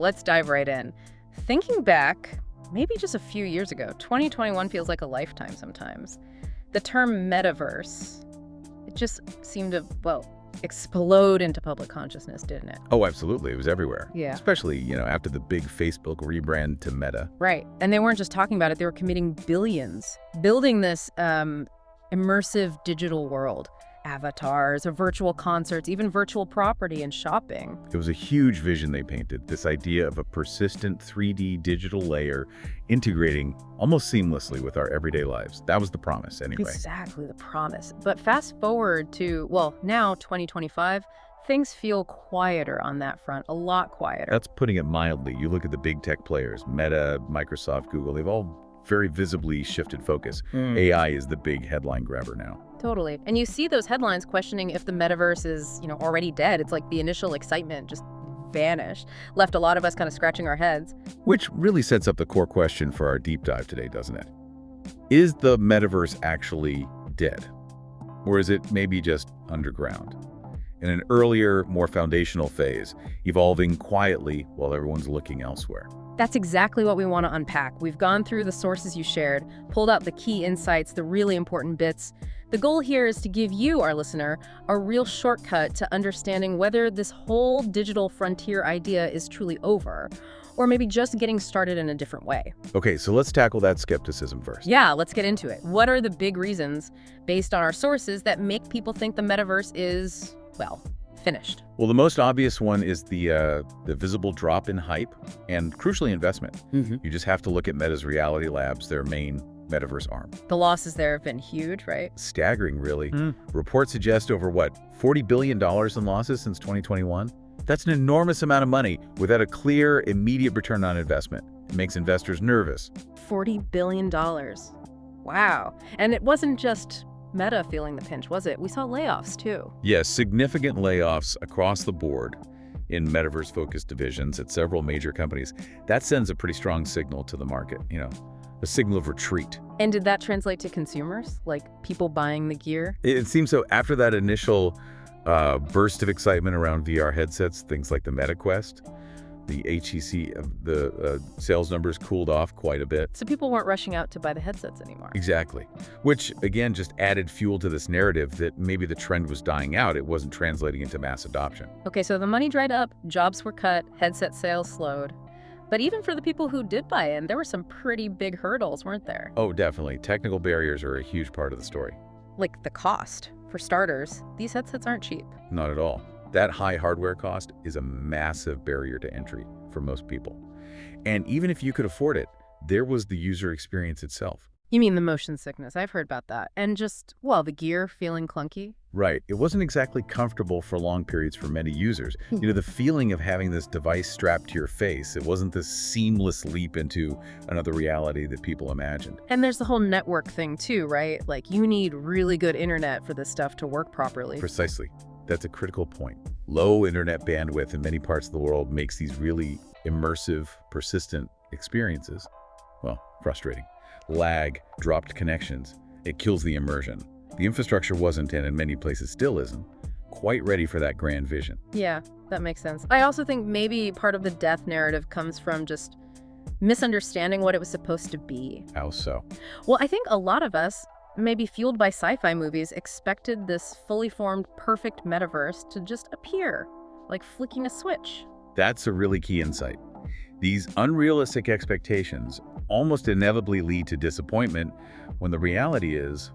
let's dive right in. Thinking back, maybe just a few years ago, 2021 feels like a lifetime sometimes. The term metaverse, it just seemed to, explode into public consciousness, didn't it? Oh, absolutely. It was everywhere. Yeah. Especially, after the big Facebook rebrand to Meta. Right. And they weren't just talking about it, they were committing billions, building this immersive digital world. Avatars, or virtual concerts, even virtual property and shopping. It was a huge vision they painted, this idea of a persistent 3D digital layer integrating almost seamlessly with our everyday lives. That was the promise, anyway. Exactly, the promise. But fast forward to, now 2025, things feel quieter on that front, a lot quieter. That's putting it mildly. You look at the big tech players, Meta, Microsoft, Google, they've all very visibly shifted focus. AI is the big headline grabber now. Totally. And you see those headlines questioning if the metaverse is, already dead. It's like the initial excitement just vanished, left a lot of us kind of scratching our heads. Which really sets up the core question for our deep dive today, doesn't it? Is the metaverse actually dead? Or is it maybe just underground? In an earlier, more foundational phase, evolving quietly while everyone's looking elsewhere. That's exactly what we want to unpack. We've gone through the sources you shared, pulled out the key insights, the really important bits. The goal here is to give you, our listener, a real shortcut to understanding whether this whole digital frontier idea is truly over, or maybe just getting started in a different way. Okay, so let's tackle that skepticism first. Yeah, let's get into it. What are the big reasons, based on our sources, that make people think the metaverse is, finished? Well, the most obvious one is the visible drop in hype and, crucially, investment. You just have to look at Meta's Reality Labs, their main metaverse arm. The losses there have been huge, right? Staggering, really. Reports suggest over, $40 billion in losses since 2021? That's an enormous amount of money without a clear, immediate return on investment. It makes investors nervous. $40 billion. Wow. And it wasn't just Meta feeling the pinch, was it? We saw layoffs, too. Yes, significant layoffs across the board in metaverse-focused divisions at several major companies. That sends a pretty strong signal to the market, a signal of retreat. And did that translate to consumers, like people buying the gear? It seems so. After that initial burst of excitement around VR headsets, things like the Meta Quest, the HTC, the sales numbers cooled off quite a bit. So people weren't rushing out to buy the headsets anymore. Exactly. Which, again, just added fuel to this narrative that maybe the trend was dying out. It wasn't translating into mass adoption. Okay, so the money dried up, jobs were cut, headset sales slowed. But even for the people who did buy in, there were some pretty big hurdles, weren't there? Oh, definitely. Technical barriers are a huge part of the story. Like the cost. For starters, these headsets aren't cheap. Not at all. That high hardware cost is a massive barrier to entry for most people. And even if you could afford it, there was the user experience itself. You mean the motion sickness? I've heard about that. And just, the gear feeling clunky? Right. It wasn't exactly comfortable for long periods for many users. The feeling of having this device strapped to your face, it wasn't this seamless leap into another reality that people imagined. And there's the whole network thing too, right? Like you need really good internet for this stuff to work properly. Precisely. That's a critical point. Low internet bandwidth in many parts of the world makes these really immersive, persistent experiences, frustrating. Lag, dropped connections, it kills the immersion. The infrastructure wasn't, and in many places still isn't, quite ready for that grand vision. Yeah, that makes sense. I also think maybe part of the death narrative comes from just misunderstanding what it was supposed to be. How so? Well, I think a lot of us, maybe fueled by sci-fi movies, expected this fully formed, perfect metaverse to just appear, like flicking a switch. That's a really key insight. These unrealistic expectations almost inevitably lead to disappointment when the reality is,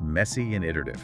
messy and iterative.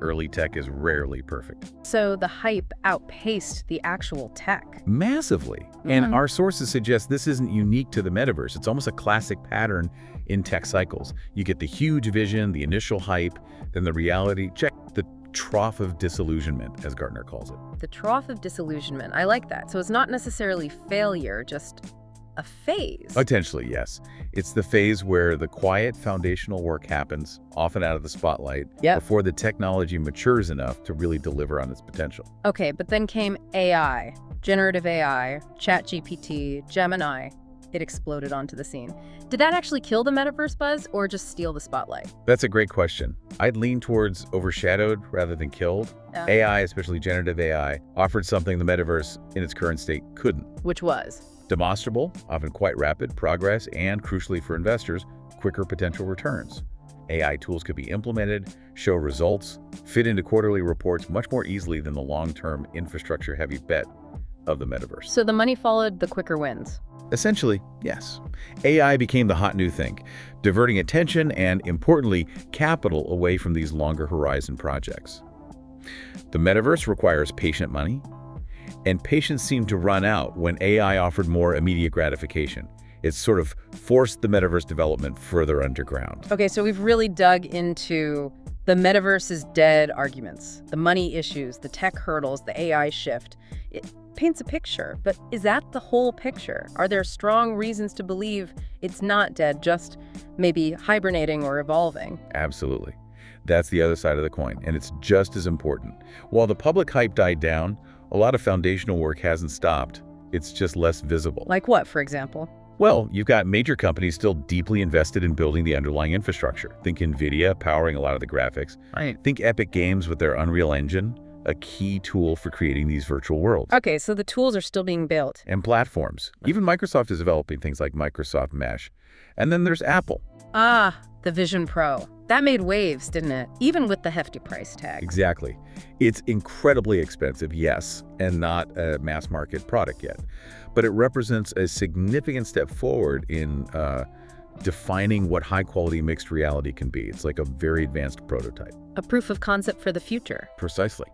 Early tech is rarely perfect. So the hype outpaced the actual tech. Massively. And our sources suggest this isn't unique to the metaverse. It's almost a classic pattern in tech cycles. You get the huge vision, the initial hype, then the reality. Check the trough of disillusionment, as Gartner calls it. The trough of disillusionment. I like that. So it's not necessarily failure, just a phase. Potentially, yes. It's the phase where the quiet foundational work happens, often out of the spotlight, before the technology matures enough to really deliver on its potential. Okay, but then came AI, generative AI, ChatGPT, Gemini. it exploded onto the scene. Did that actually kill the metaverse buzz or just steal the spotlight? That's a great question. I'd lean towards overshadowed rather than killed. Yeah. AI, especially generative AI, offered something the metaverse in its current state couldn't. Which was? Demonstrable, often quite rapid progress, and crucially for investors, quicker potential returns. AI tools could be implemented, show results, fit into quarterly reports much more easily than the long-term infrastructure-heavy bet of the metaverse. So the money followed the quicker wins. Essentially, yes. AI became the hot new thing, diverting attention and, importantly, capital away from these longer horizon projects. The metaverse requires patient money, and patience seemed to run out when AI offered more immediate gratification. It sort of forced the metaverse development further underground. Okay, so we've really dug into the metaverse is dead arguments, the money issues, the tech hurdles, the AI shift. It paints a picture, but is that the whole picture? Are there strong reasons to believe it's not dead, just maybe hibernating or evolving? Absolutely. That's the other side of the coin, and it's just as important. While the public hype died down, a lot of foundational work hasn't stopped. It's just less visible. Like what, for example? Well, you've got major companies still deeply invested in building the underlying infrastructure. Think NVIDIA powering a lot of the graphics. Right. Think Epic Games with their Unreal Engine, a key tool for creating these virtual worlds. Okay, so the tools are still being built. And platforms. Even Microsoft is developing things like Microsoft Mesh. And then there's Apple. Ah, the Vision Pro. That made waves, didn't it? Even with the hefty price tag. Exactly. It's incredibly expensive, yes, and not a mass market product yet. But it represents a significant step forward in defining what high-quality mixed reality can be. It's like a very advanced prototype. A proof of concept for the future. Precisely.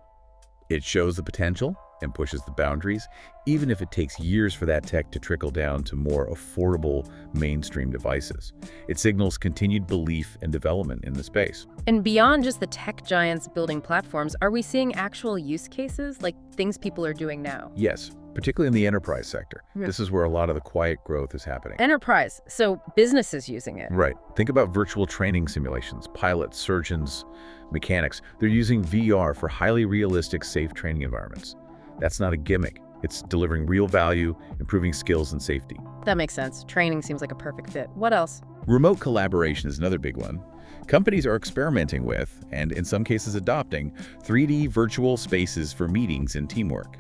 It shows the potential and pushes the boundaries, even if it takes years for that tech to trickle down to more affordable mainstream devices. It signals continued belief and development in the space. And beyond just the tech giants building platforms, are we seeing actual use cases, like things people are doing now? Yes, particularly in the enterprise sector. Yeah. This is where a lot of the quiet growth is happening. Enterprise, so businesses using it. Right. Think about virtual training simulations, pilots, surgeons, mechanics. They're using VR for highly realistic, safe training environments. That's not a gimmick. It's delivering real value, improving skills and safety. That makes sense. Training seems like a perfect fit. What else? Remote collaboration is another big one. Companies are experimenting with, and in some cases adopting, 3D virtual spaces for meetings and teamwork.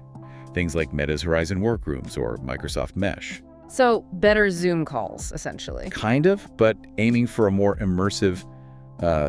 Things like Meta's Horizon Workrooms or Microsoft Mesh. So better Zoom calls, essentially. Kind of, but aiming for a more immersive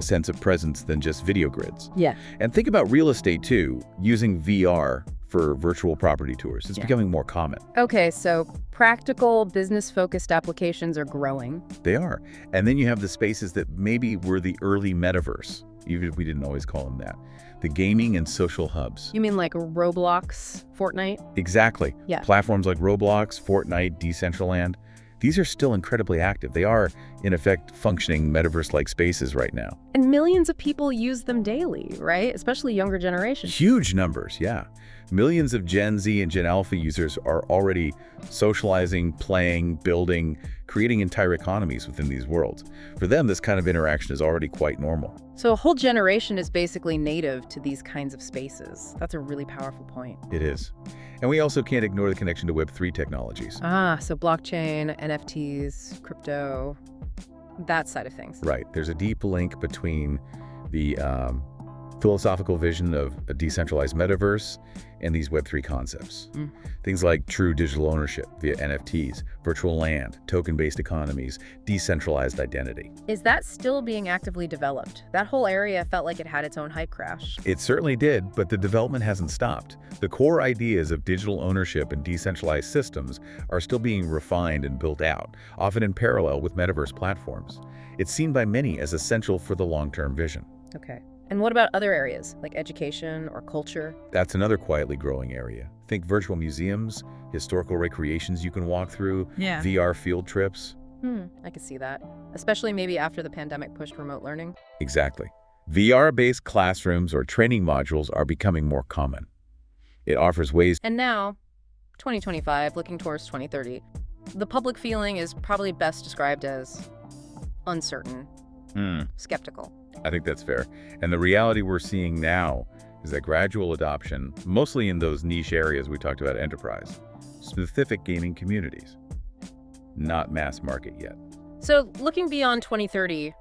sense of presence than just video grids. Yeah. And think about real estate too, using VR for virtual property tours. It's becoming more common. Okay, so practical, business-focused applications are growing. They are. And then you have the spaces that maybe were the early metaverse, even if we didn't always call them that. The gaming and social hubs. You mean like Roblox, Fortnite? Exactly. Yeah. Platforms like Roblox, Fortnite, Decentraland. These are still incredibly active. They are, in effect, functioning metaverse-like spaces right now. And millions of people use them daily, right? Especially younger generations. Huge numbers, yeah. Millions of Gen Z and Gen Alpha users are already socializing, playing, building, creating entire economies within these worlds. For them, this kind of interaction is already quite normal. So a whole generation is basically native to these kinds of spaces. That's a really powerful point. It is. And we also can't ignore the connection to Web3 technologies. Ah, so blockchain, NFTs, crypto, that side of things. Right. There's a deep link between the philosophical vision of a decentralized metaverse and these Web3 concepts. Things like true digital ownership via NFTs, virtual land, token-based economies, decentralized identity. Is that still being actively developed? That whole area felt like it had its own hype crash. It certainly did, but the development hasn't stopped. The core ideas of digital ownership and decentralized systems are still being refined and built out, often in parallel with metaverse platforms. It's seen by many as essential for the long-term vision. Okay. And what about other areas, like education or culture? That's another quietly growing area. Think virtual museums, historical recreations you can walk through, VR field trips. I could see that, especially maybe after the pandemic pushed remote learning. Exactly. VR-based classrooms or training modules are becoming more common. It offers ways. And now, 2025, looking towards 2030, the public feeling is probably best described as uncertain, skeptical. I think that's fair. And the reality we're seeing now is that gradual adoption, mostly in those niche areas we talked about, enterprise, specific gaming communities. not mass market yet. So looking beyond 2030,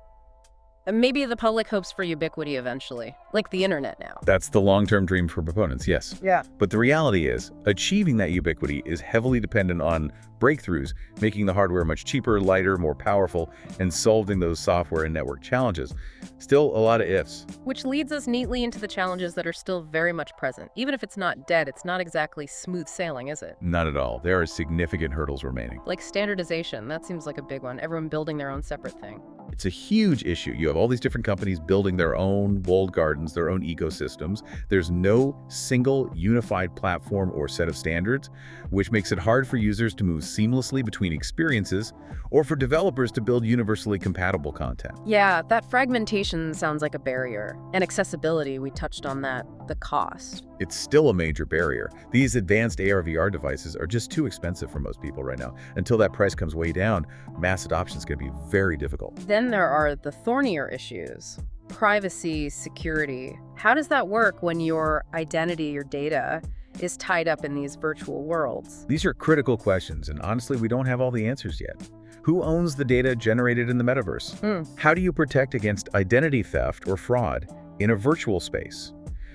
maybe the public hopes for ubiquity eventually, like the internet now. That's the long-term dream for proponents, yes. Yeah. But the reality is, achieving that ubiquity is heavily dependent on breakthroughs, making the hardware much cheaper, lighter, more powerful, and solving those software and network challenges. Still a lot of ifs. Which leads us neatly into the challenges that are still very much present. Even if it's not dead, it's not exactly smooth sailing, is it? Not at all. There are significant hurdles remaining. Like standardization, that seems like a big one. Everyone building their own separate thing. It's a huge issue. You have all these different companies building their own walled gardens, their own ecosystems. There's no single unified platform or set of standards, which makes it hard for users to move seamlessly between experiences or for developers to build universally compatible content. Yeah, that fragmentation sounds like a barrier. And accessibility, we touched on that, the cost. It's still a major barrier. These advanced AR/VR devices are just too expensive for most people right now. Until that price comes way down, mass adoption is going to be very difficult. Then there are the thornier issues. Privacy, security. How does that work when your identity, your data, is tied up in these virtual worlds? These are critical questions, and honestly, we don't have all the answers yet. Who owns the data generated in the metaverse? How do you protect against identity theft or fraud in a virtual space?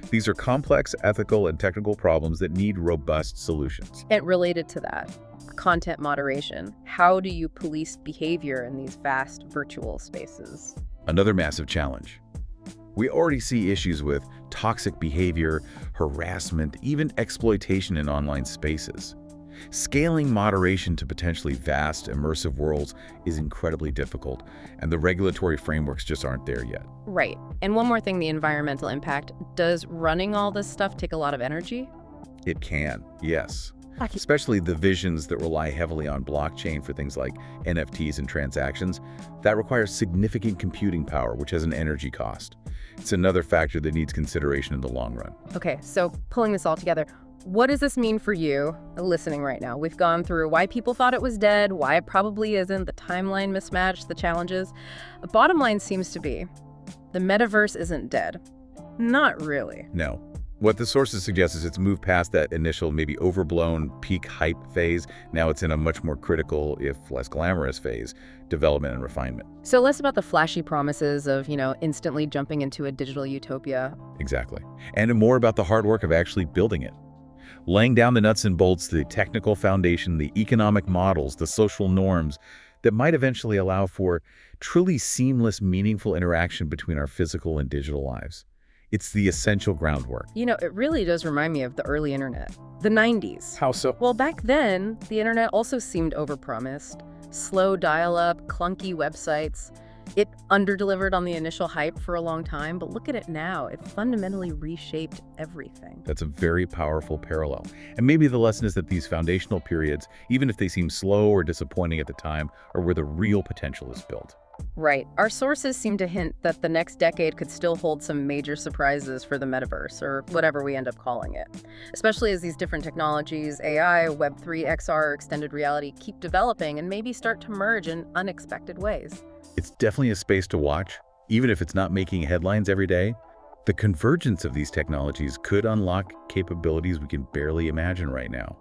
These are complex ethical and technical problems that need robust solutions. And related to that, content moderation. How do you police behavior in these vast virtual spaces? Another massive challenge. We already see issues with toxic behavior, harassment, even exploitation in online spaces. Scaling moderation to potentially vast, immersive worlds is incredibly difficult, and the regulatory frameworks just aren't there yet. Right. And one more thing, the environmental impact. Does running all this stuff take a lot of energy? It can, yes. Especially the visions that rely heavily on blockchain for things like NFTs and transactions. That requires significant computing power, which has an energy cost. It's another factor that needs consideration in the long run. Okay, so pulling this all together, what does this mean for you listening right now? We've gone through why people thought it was dead, why it probably isn't, the timeline mismatch, the challenges. The bottom line seems to be the metaverse isn't dead. Not really. No. What the sources suggest is it's moved past that initial, maybe overblown peak hype phase. Now it's in a much more critical, if less glamorous phase, development and refinement. So less about the flashy promises of, instantly jumping into a digital utopia. Exactly. And more about the hard work of actually building it. Laying down the nuts and bolts, the technical foundation, the economic models, the social norms that might eventually allow for truly seamless, meaningful interaction between our physical and digital lives. It's the essential groundwork. It really does remind me of the early internet, the 90s. How so? Well, back then, the internet also seemed overpromised. Slow dial-up, clunky websites. It underdelivered on the initial hype for a long time, but look at it now. It fundamentally reshaped everything. That's a very powerful parallel. And maybe the lesson is that these foundational periods, even if they seem slow or disappointing at the time, are where the real potential is built. Right. Our sources seem to hint that the next decade could still hold some major surprises for the metaverse, or whatever we end up calling it. Especially as these different technologies, AI, Web3, XR, extended reality, keep developing and maybe start to merge in unexpected ways. It's definitely a space to watch, even if it's not making headlines every day. The convergence of these technologies could unlock capabilities we can barely imagine right now.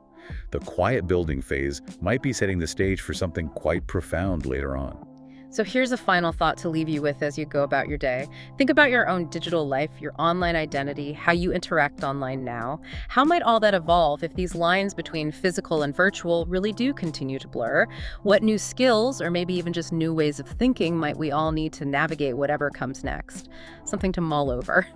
The quiet building phase might be setting the stage for something quite profound later on. So here's a final thought to leave you with as you go about your day. Think about your own digital life, your online identity, how you interact online now. How might all that evolve if these lines between physical and virtual really do continue to blur? What new skills, or maybe even just new ways of thinking, might we all need to navigate whatever comes next? Something to mull over.